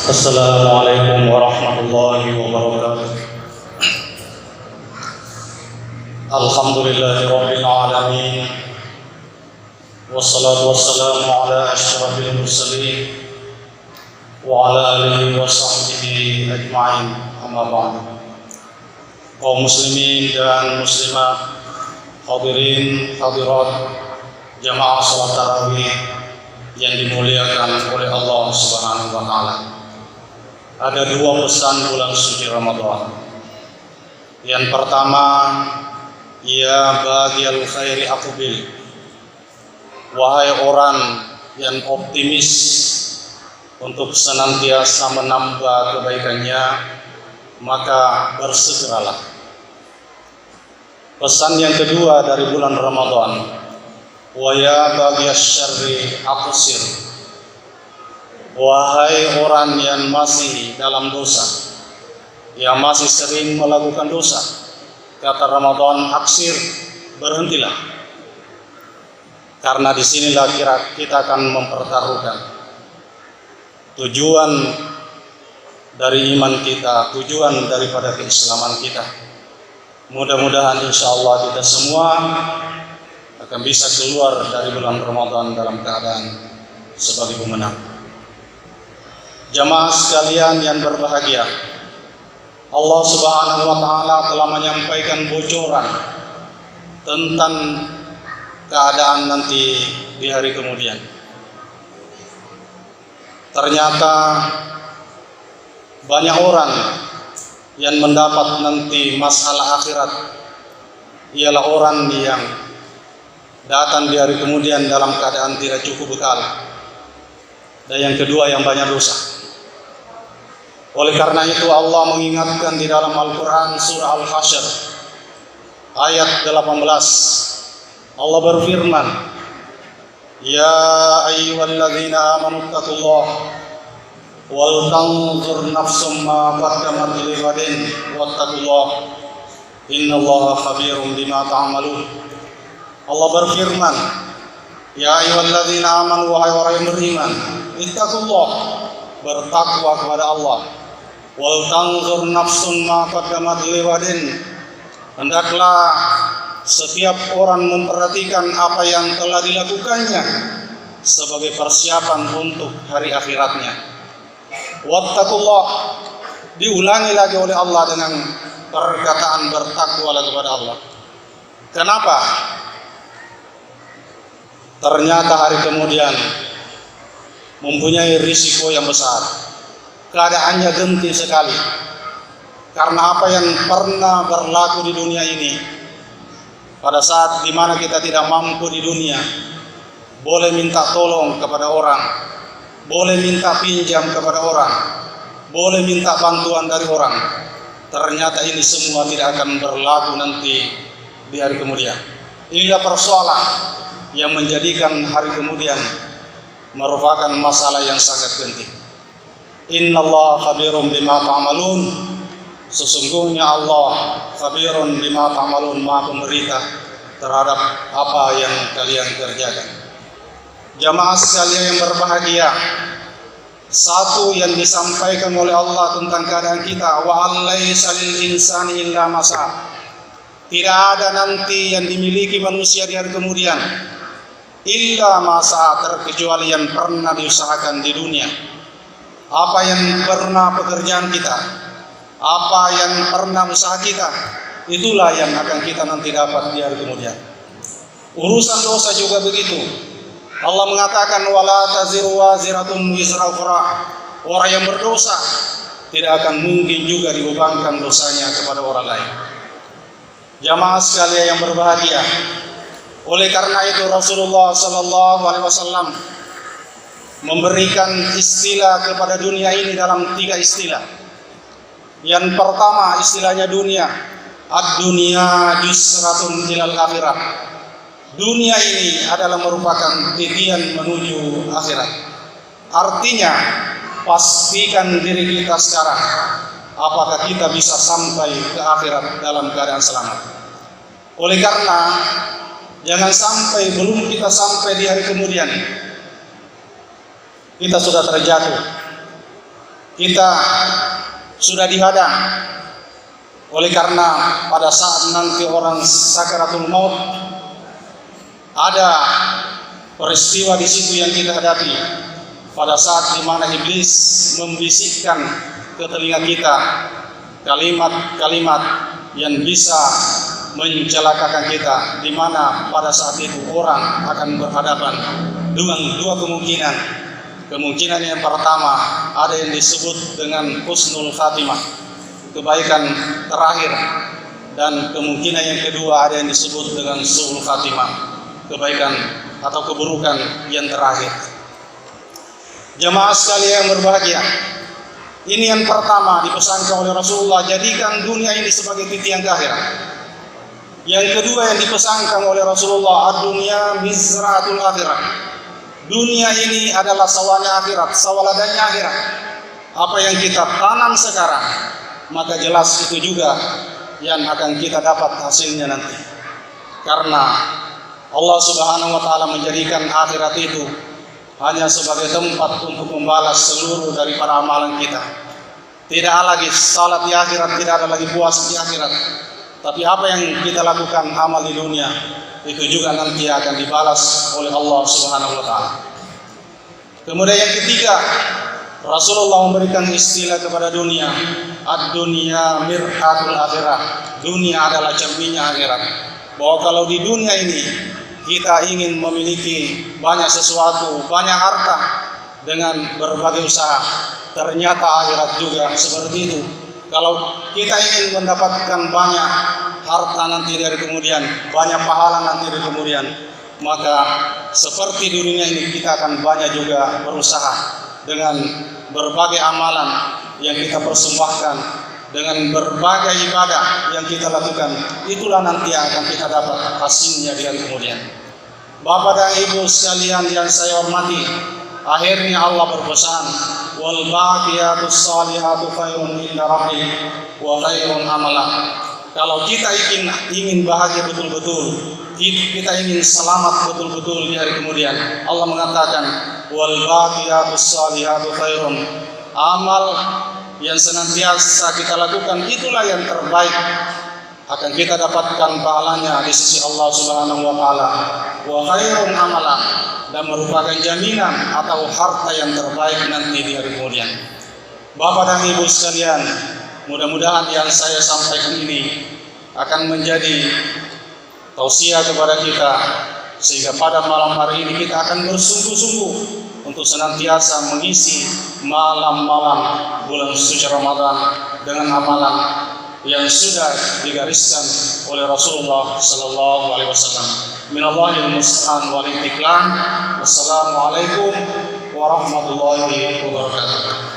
Assalamualaikum warahmatullahi wabarakatuh. Alhamdulillahirabbil alamin. Wassalatu wassalamu ala asyrafil mursalin wa ala alihi wa sahbihi ajma'in. Amma ba'du. Kaum muslimin dan muslimat, hadirin hadirat jamaah salat tarawih yang dimuliakan oleh Allah Subhanahu wa taala. Ada dua pesan bulan suci Ramadan. Yang pertama, ya baghiyal khairi aqbil. Wahai orang yang optimis untuk senantiasa menambah kebaikannya, maka bersegeralah. Pesan yang kedua dari bulan Ramadan, wa ya baghiyasy syarri aqsir. Wahai orang yang masih dalam dosa, yang masih sering melakukan dosa, kata Ramadan, aksir, berhentilah. Karena disinilah kita akan mempertaruhkan tujuan dari iman kita, tujuan daripada keislaman kita. Mudah-mudahan insya Allah kita semua akan bisa keluar dari bulan Ramadan dalam keadaan sebagai pemenang. Jamaah sekalian yang berbahagia, Allah Subhanahu wa taala telah menyampaikan bocoran tentang keadaan nanti di hari kemudian. Ternyata banyak orang yang mendapat nanti masalah akhirat ialah orang yang datang di hari kemudian dalam keadaan tidak cukup bekal, dan yang kedua yang banyak dosa. Oleh karena itu Allah mengingatkan di dalam Al-Quran surah Al-Hasyr ayat 18. Allah berfirman, ya ayyuhalladzina amanu taqullaha wal tanzur nafsum ma qaddamat lighadin wattaqullaha innallaha khabirum bima ta'malun. Allah berfirman, ya ayyuhalladzina amanu, wahai orang yang beriman, ittaqullah, bertakwa kepada Allah. Wal tanzur nafsun ma qaddamat lighadin, hendaklah setiap orang memperhatikan apa yang telah dilakukannya sebagai persiapan untuk hari akhiratnya. Wattaqullah, diulangi lagi oleh Allah dengan perkataan bertakwalah kepada Allah. Kenapa? Ternyata hari kemudian mempunyai risiko yang besar. Keadaannya genting sekali. Karena apa yang pernah berlaku di dunia ini, pada saat dimana kita tidak mampu di dunia, boleh minta tolong kepada orang, boleh minta pinjam kepada orang, boleh minta bantuan dari orang. Ternyata ini semua tidak akan berlaku nanti di hari kemudian. Inilah persoalan yang menjadikan hari kemudian merupakan masalah yang sangat genting. Innallaha khabirum bima ta'malun. Sesungguhnya Allah khabirun bima ta'malun, maha pemberita terhadap apa yang kalian kerjakan. Jamaah sekalian yang berbahagia, satu yang disampaikan oleh Allah tentang keadaan kita, wa allaisa lil insani illa ma sa'a. Tidak ada nanti yang dimiliki manusia di hari kemudian illa ma sa'a, terkecuali yang pernah diusahakan di dunia. Apa yang pernah pekerjaan kita, apa yang pernah usaha kita, itulah yang akan kita nanti dapat di hari kemudian. Urusan dosa juga begitu. Allah mengatakan wala taziru waziratun wizra ukhra. Orang yang berdosa tidak akan mungkin juga dibebankan dosanya kepada orang lain. Jamaah sekalian yang berbahagia, oleh karena itu Rasulullah sallallahu alaihi wasallam memberikan istilah kepada dunia ini dalam 3 istilah. Yang pertama istilahnya dunia, ad-dunya jisratun ilal akhirah. Dunia ini adalah merupakan titian menuju akhirat. Artinya, pastikan diri kita sekarang apakah kita bisa sampai ke akhirat dalam keadaan selamat. Oleh karena jangan sampai belum kita sampai di hari kemudian kita sudah terjatuh, kita sudah dihadang oleh karena pada saat nanti orang sakaratul maut ada peristiwa di situ yang kita hadapi, pada saat di mana iblis membisikkan ke telinga kita kalimat-kalimat yang bisa mencelakakan kita, di mana pada saat itu orang akan berhadapan dengan dua kemungkinan. Kemungkinan yang pertama ada yang disebut dengan husnul khatimah, kebaikan terakhir, dan kemungkinan yang kedua ada yang disebut dengan su'ul khatimah, kebaikan atau keburukan yang terakhir. Jamaah sekalian yang berbahagia, ini yang pertama dipesankan oleh Rasulullah, jadikan dunia ini sebagai titik yang akhirat. Yang kedua yang dipesankan oleh Rasulullah, ad-dunya mizra'atul akhirat. Dunia ini adalah sawahnya akhirat, sawah ladangnya akhirat. Apa yang kita tanam sekarang, maka jelas itu juga yang akan kita dapat hasilnya nanti. Karena Allah Subhanahu wa taala menjadikan akhirat itu hanya sebagai tempat untuk membalas seluruh daripada amalan kita. Tidak ada lagi salat di akhirat, tidak ada lagi puasa di akhirat. Tapi apa yang kita lakukan amal di dunia itu juga nanti akan dibalas oleh Allah Subhanahu wa taala. Kemudian yang ketiga, Rasulullah memberikan istilah kepada dunia, ad-dunya mir'atul akhirah. Dunia adalah cerminnya akhirat. Bahwa kalau di dunia ini kita ingin memiliki banyak sesuatu, banyak harta dengan berbagai usaha, ternyata akhirat juga seperti itu. Kalau kita ingin mendapatkan banyak harta nanti dari kemudian, banyak pahala nanti dari kemudian, maka seperti di dunia ini kita akan banyak juga berusaha dengan berbagai amalan yang kita persembahkan, dengan berbagai ibadah yang kita lakukan. Itulah nanti yang akan kita dapat hasilnya di hari kemudian. Bapak dan Ibu sekalian yang saya hormati, akhirnya Allah berpesan, wal baqiyatus salihatu khairun inda rabbik wa khairun amala. Kalau kita ingin bahagia betul-betul, kita ingin selamat betul-betul di hari kemudian, Allah mengatakan wal baqiyatus salihatu khairun. Amal yang senantiasa kita lakukan itulah yang terbaik, akan kita dapatkan pahalanya di sisi Allah Subhanahu wa taala. Wa khairun amala, dan merupakan jaminan atau harta yang terbaik nanti di hari kemudian. Bapak dan Ibu sekalian, mudah-mudahan yang saya sampaikan ini akan menjadi tausiah kepada kita, sehingga pada malam hari ini kita akan bersungguh-sungguh untuk senantiasa mengisi malam-malam bulan suci Ramadan dengan amalan yang sudah digariskan oleh Rasulullah sallallahu alaihi wasallam. Minallahil musta'an wal istiqlal. Wassalamualaikum warahmatullahi wabarakatuh.